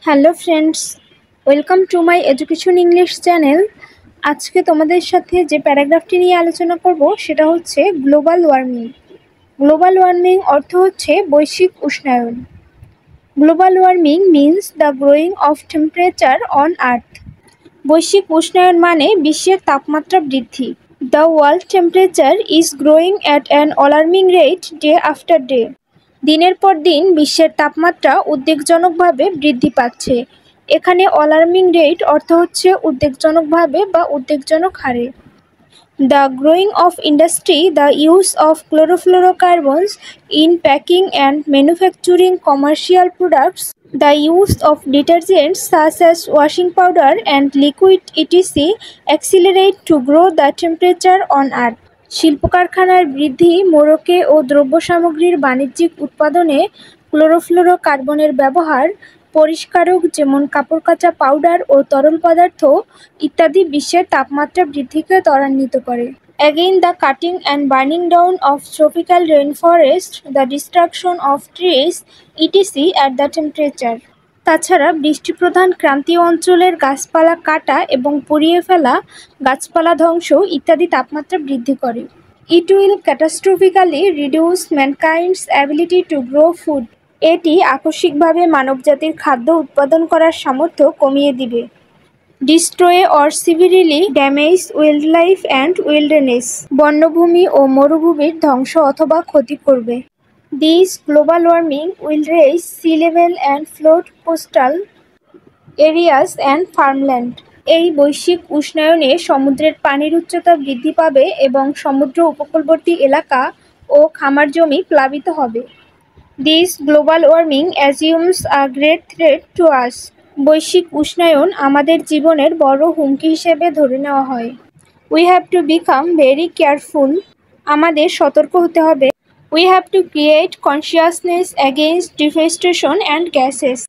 Hello friends, welcome to my education English channel. আজকে তোমাদের সাথে যে প্যারাগ্রাফটি নিয়ে আলোচনা করব সেটা হচ্ছে গ্লোবাল ওয়ার্মিং। গ্লোবাল ওয়ার্মিং অর্থ হচ্ছে বৈশ্বিক উষ্ণায়ন। Global warming means the growing of temperature on earth. বৈশ্বিক উষ্ণায়ন মানে বিশ্বের তাপমাত্রা বৃদ্ধি। The world temperature is growing at an alarming rate day after day. দিনের পর দিন বিশ্বের তাপমাত্রা উদ্বেগজনকভাবে বৃদ্ধি পাচ্ছে। এখানে অ্যালার্মিং রেট অর্থ হচ্ছে উদ্বেগজনকভাবে বা উদ্বেগজনক হারে। The growing of industry, the use of chlorofluorocarbons in packing and manufacturing commercial products, the use of detergents such as washing powder and liquid etc. accelerate to grow the temperature on earth. শিল্প কারখানার বৃদ্ধি, মোড়কে ও দ্রব্য সামগ্রীর বাণিজ্যিক উৎপাদনে ক্লোরোফ্লোরোকার্বনের ব্যবহার, পরিষ্কারক যেমন কাপড় কাচা পাউডার ও তরল পদার্থ ইত্যাদি বিশ্বের তাপমাত্রা বৃদ্ধিকে ত্বরান্বিত করে। Again, the cutting and burning down of tropical rainforest, the destruction of trees, etc. at the temperature. তাছাড়া বৃষ্টিপ্রধান ক্রান্তীয় অঞ্চলের গাছপালা কাটা এবং পুড়িয়ে ফেলা, গাছপালা ধ্বংস ইত্যাদি তাপমাত্রা বৃদ্ধি করে। It will catastrophically reduce mankind's ability to grow food. এটি আকস্মিকভাবে মানবজাতির খাদ্য উৎপাদন করার সামর্থ্য কমিয়ে দিবে। Destroy or severely damage wildlife and wilderness. বন্যভূমি ও মরুভূমির ধ্বংস অথবা ক্ষতি করবে। This global warming will raise sea level and flood coastal areas and farmland. এই বৈশ্বিক উষ্ণায়নে সমুদ্রের পানির উচ্চতা বৃদ্ধি পাবে এবং সমুদ্র উপকূলবর্তী এলাকা ও খামার জমি প্লাবিত হবে। This global warming assumes a great threat to us. বৈশ্বিক উষ্ণায়ন আমাদের জীবনের বড় হুমকি হিসেবে ধরে নেওয়া হয়। We have to become very careful. আমাদের সতর্ক হতে হবে। We have to create consciousness against deforestation and gases.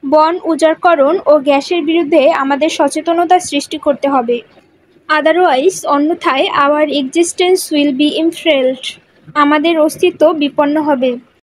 বন উজাড়করণ ও গ্যাসের বিরুদ্ধে আমাদের সচেতনতা সৃষ্টি করতে হবে। Otherwise, অন্যথায় our existence will be imperiled. আমাদের অস্তিত্ব বিপন্ন হবে।